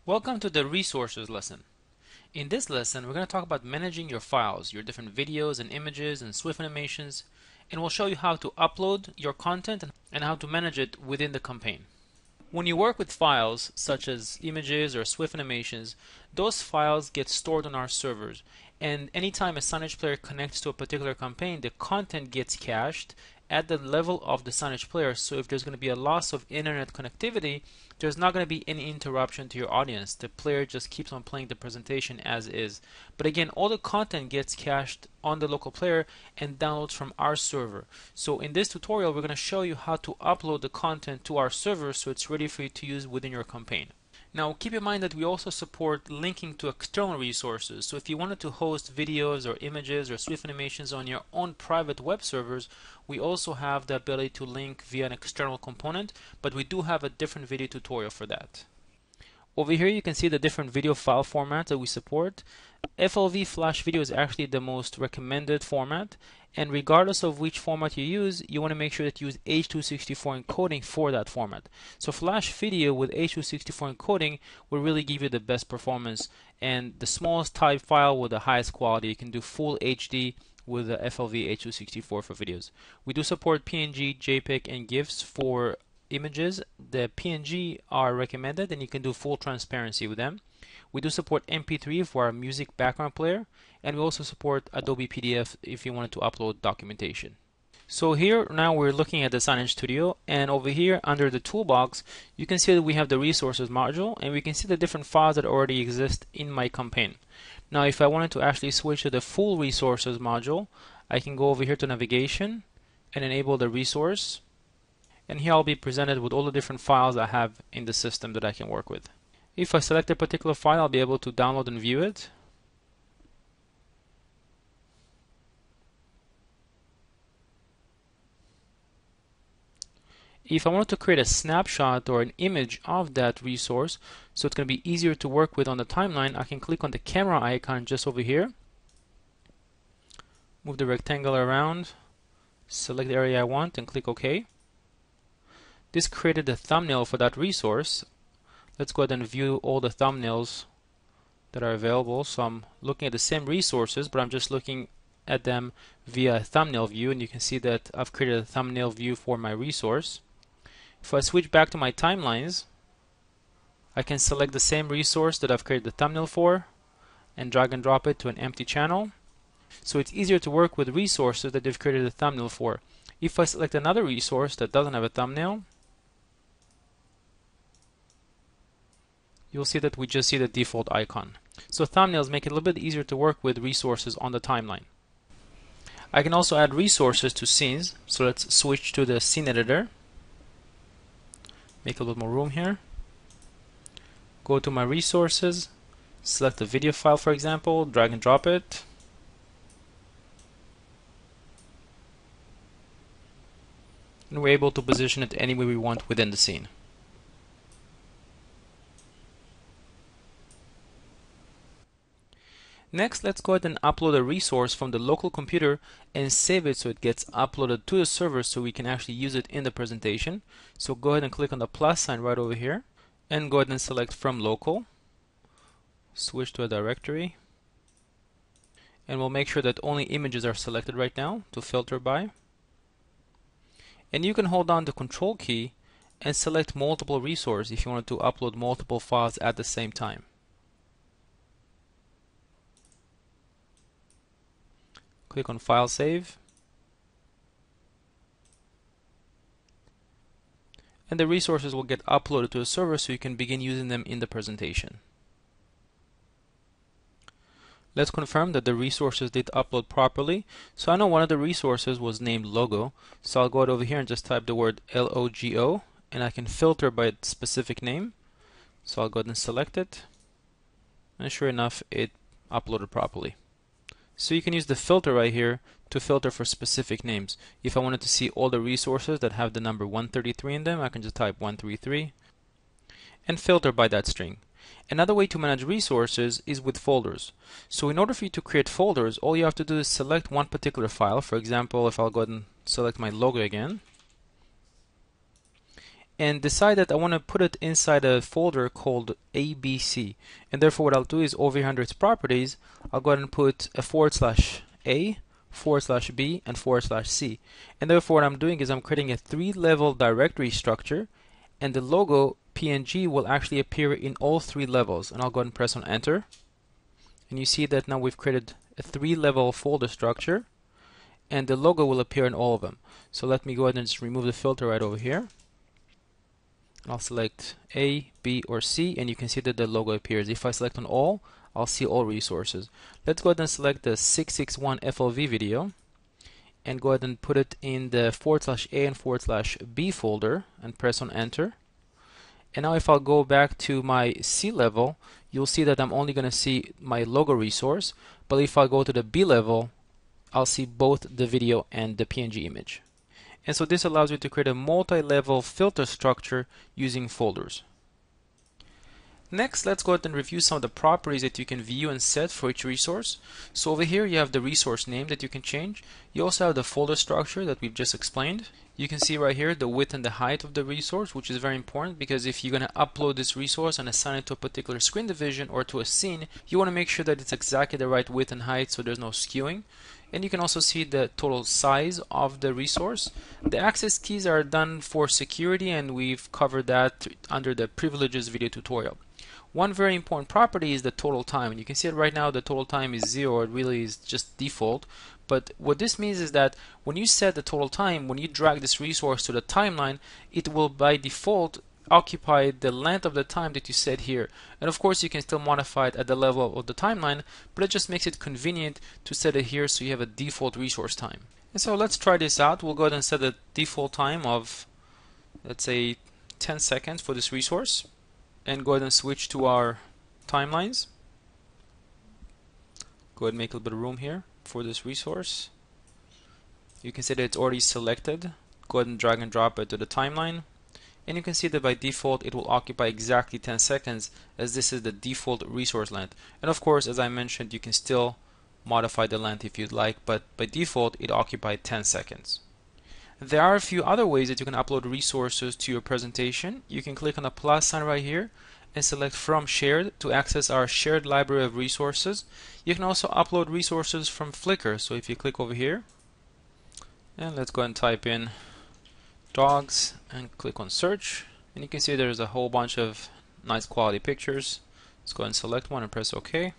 Welcome to the Resources lesson. In this lesson, we're going to talk about managing your files, your different videos and images and Swift animations, and we'll show you how to upload your content and how to manage it within the campaign. When you work with files such as images or Swift animations, those files get stored on our servers, and anytime a Signage player connects to a particular campaign, the content gets cached at the level of the Signage player. So if there's going to be a loss of internet connectivity, there's not going to be any interruption to your audience. The player just keeps on playing the presentation as is. But again, all the content gets cached on the local player and downloads from our server. So in this tutorial, we're going to show you how to upload the content to our server so it's ready for you to use within your campaign. Now keep in mind that we also support linking to external resources. So if you wanted to host videos or images or Swift animations on your own private web servers, we also have the ability to link via an external component, but we do have a different video tutorial for that. Over here you can see the different video file formats that we support. FLV Flash Video is actually the most recommended format, and regardless of which format you use, you want to make sure that you use H.264 encoding for that format. So Flash Video with H.264 encoding will really give you the best performance, and the smallest type file with the highest quality. You can do full HD with the FLV H.264 for videos. We do support PNG, JPEG, and GIFs for images. The PNG are recommended and you can do full transparency with them. We do support MP3 for our music background player, and we also support Adobe PDF if you wanted to upload documentation. So here now we're looking at the Signage Studio, and over here under the toolbox you can see that we have the resources module, and we can see the different files that already exist in my campaign. Now if I wanted to actually switch to the full resources module, I can go over here to navigation and enable the resource. And here I'll be presented with all the different files I have in the system that I can work with. If I select a particular file, I'll be able to download and view it. If I wanted to create a snapshot or an image of that resource, so it's going to be easier to work with on the timeline, I can click on the camera icon just over here, move the rectangle around, select the area I want, and click OK. This created a thumbnail for that resource. Let's go ahead and view all the thumbnails that are available. So I'm looking at the same resources, but I'm just looking at them via a thumbnail view, and you can see that I've created a thumbnail view for my resource. If I switch back to my timelines, I can select the same resource that I've created the thumbnail for and drag and drop it to an empty channel. So it's easier to work with resources that they've created a thumbnail for. If I select another resource that doesn't have a thumbnail, you'll see that we just see the default icon. So thumbnails make it a little bit easier to work with resources on the timeline. I can also add resources to scenes. So let's switch to the scene editor. Make a little more room here. Go to my resources, select the video file for example, drag and drop it. And we're able to position it any way we want within the scene. Next, let's go ahead and upload a resource from the local computer and save it so it gets uploaded to the server so we can actually use it in the presentation. So go ahead and click on the plus sign right over here and go ahead and select from local. Switch to a directory. And we'll make sure that only images are selected right now to filter by. And you can hold down the control key and select multiple resources if you want to upload multiple files at the same time. Click on File Save, and the resources will get uploaded to the server so you can begin using them in the presentation. Let's confirm that the resources did upload properly. So I know one of the resources was named logo, so I'll go over here and just type the word LOGO, and I can filter by its specific name. So I'll go ahead and select it, and sure enough it uploaded properly. So you can use the filter right here to filter for specific names. If I wanted to see all the resources that have the number 133 in them, I can just type 133 and filter by that string. Another way to manage resources is with folders. So in order for you to create folders, all you have to do is select one particular file. For example, if I'll go ahead and select my logo again, and decide that I want to put it inside a folder called ABC. And therefore what I'll do is over here under its properties, I'll go ahead and put a /A, /B, and /C. And therefore what I'm doing is I'm creating a 3-level directory structure, and the logo PNG will actually appear in all 3 levels. And I'll go ahead and press on enter. And you see that now we've created a 3-level folder structure, and the logo will appear in all of them. So let me go ahead and just remove the filter right over here. I'll select A, B, or C, and you can see that the logo appears. If I select on all, I'll see all resources. Let's go ahead and select the 661 FLV video and go ahead and put it in the /A and /B folder and press on enter. And now if I'll go back to my C level, you'll see that I'm only going to see my logo resource, but if I go to the B level, I'll see both the video and the PNG image. And so this allows you to create a multi-level filter structure using folders. Next, let's go ahead and review some of the properties that you can view and set for each resource. So over here you have the resource name that you can change. You also have the folder structure that we've just explained. You can see right here the width and the height of the resource, which is very important because if you're going to upload this resource and assign it to a particular screen division or to a scene, you want to make sure that it's exactly the right width and height so there's no skewing. And you can also see the total size of the resource. The access keys are done for security, and we've covered that under the privileges video tutorial. One very important property is the total time, and you can see it right now. The total time is 0. It really is just default. But what this means is that when you set the total time, when you drag this resource to the timeline, it will by default occupy the length of the time that you set here. And of course you can still modify it at the level of the timeline, but it just makes it convenient to set it here so you have a default resource time. And so let's try this out. We'll go ahead and set a default time of, let's say, 10 seconds for this resource, and go ahead and switch to our timelines. Go ahead and make a little bit of room here for this resource. You can see that it's already selected. Go ahead and drag and drop it to the timeline. And you can see that by default it will occupy exactly 10 seconds, as this is the default resource length. And of course, as I mentioned, you can still modify the length if you'd like, but by default it occupied 10 seconds. There are a few other ways that you can upload resources to your presentation. You can click on the plus sign right here and select from shared to access our shared library of resources. You can also upload resources from Flickr. So if you click over here, and let's go and type in dogs and click on search, and you can see there's a whole bunch of nice quality pictures. Let's go and select one and press OK.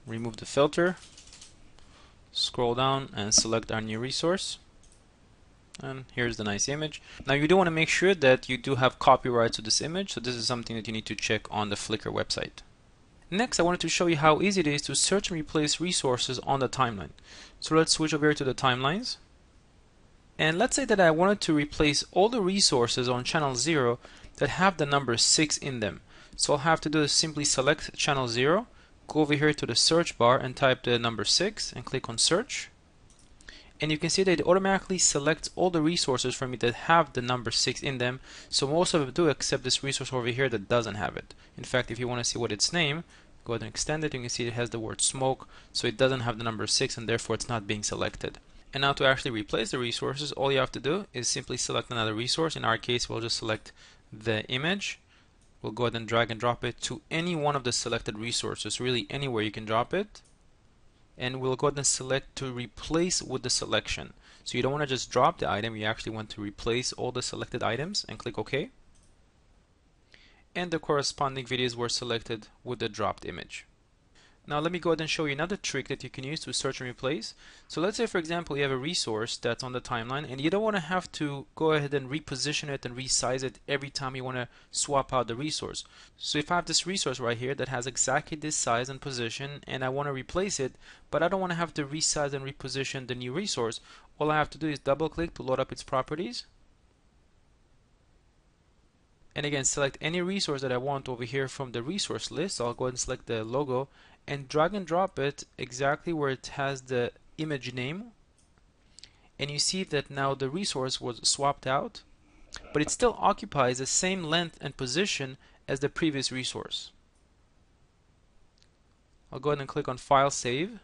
Remove the filter, scroll down and select our new resource, and here's the nice image. Now you do want to make sure that you do have copyrights to this image, so this is something that you need to check on the Flickr website. Next, I wanted to show you how easy it is to search and replace resources on the timeline. So let's switch over here to the timelines. And let's say that I wanted to replace all the resources on channel 0 that have the number 6 in them. So all I have to do is simply select channel 0, go over here to the search bar and type the number 6 and click on search. And you can see that it automatically selects all the resources for me that have the number 6 in them. So most of them do, except this resource over here that doesn't have it. In fact, if you want to see what its name, go ahead and extend it. You can see it has the word smoke, so it doesn't have the number 6 and therefore it's not being selected. And now to actually replace the resources, all you have to do is simply select another resource. In our case, we'll just select the image. We'll go ahead and drag and drop it to any one of the selected resources, really anywhere you can drop it. And we'll go ahead and select to replace with the selection. So you don't want to just drop the item, you actually want to replace all the selected items, and click OK. And the corresponding videos were selected with the dropped image. Now let me go ahead and show you another trick that you can use to search and replace. So let's say, for example, you have a resource that's on the timeline and you don't want to have to go ahead and reposition it and resize it every time you want to swap out the resource. So if I have this resource right here that has exactly this size and position and I want to replace it, but I don't want to have to resize and reposition the new resource, all I have to do is double click to load up its properties. And again, select any resource that I want over here from the resource list. So I'll go ahead and select the logo and drag and drop it exactly where it has the image name. And you see that now the resource was swapped out, but it still occupies the same length and position as the previous resource. I'll go ahead and click on File, Save,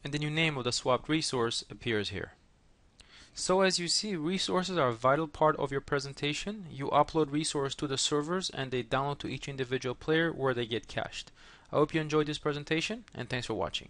and the new name of the swapped resource appears here. So as you see, resources are a vital part of your presentation. You upload resource to the servers and they download to each individual player where they get cached. I hope you enjoyed this presentation and thanks for watching.